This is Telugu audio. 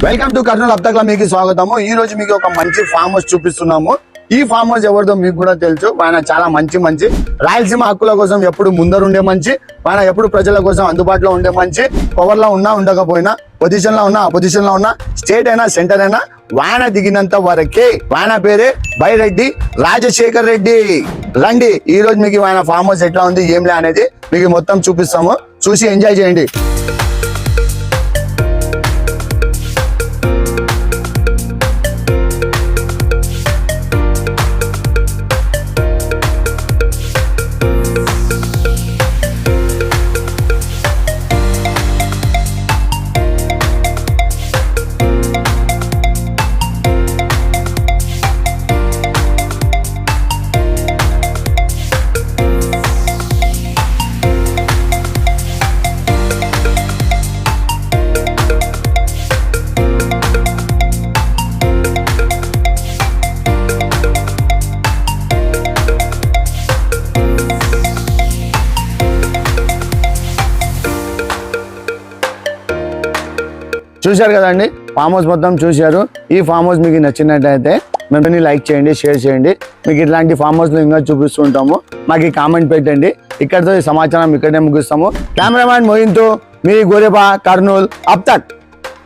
వెల్కమ్ టు కర్నూలు అప్తక్లా మీకు స్వాగతము. ఈ రోజు మీకు ఒక మంచి ఫామ్ హౌస్ చూపిస్తున్నాము. ఈ ఫామ్ హౌస్ ఎవరిదో మీకు కూడా తెలుసు. ఆయన చాలా మంచి రాయలసీమ హక్కుల కోసం ఎప్పుడు ముందరుండే మంచి, ఆయన ఎప్పుడు ప్రజల కోసం అందుబాటులో ఉండే మంచి, పవర్ లో ఉన్నా ఉండకపోయినా, పొజిషన్ లో ఉన్నా అపోజిషన్ లో ఉన్నా, స్టేట్ అయినా సెంటర్ అయినా వాన దిగినంత వరకే. వాన పేరే బైరెడ్డి రాజశేఖర్ రెడ్డి. రండి, ఈ రోజు మీకు ఆయన ఫామ్ హౌస్ ఎట్లా ఉంది ఏంలే అనేది మీకు మొత్తం చూపిస్తాము. చూసి ఎంజాయ్ చేయండి. చూశారు కదండి, ఫామ్ హౌస్ మొత్తం చూశారు. ఈ ఫామ్ హౌస్ మీకు నచ్చినట్లయితే మేము లైక్ చేయండి, షేర్ చేయండి. మీకు ఇట్లాంటి ఫామ్ హౌస్లో ఇంకా చూపిస్తుంటాము. మాకు కామెంట్ పెట్టండి. ఇక్కడితో ఈ సమాచారం ఇక్కడే ముగిస్తాము. కెమెరామ్యాన్ మోహిన్తో మీ గోరేబా, కర్నూలు అప్తక్.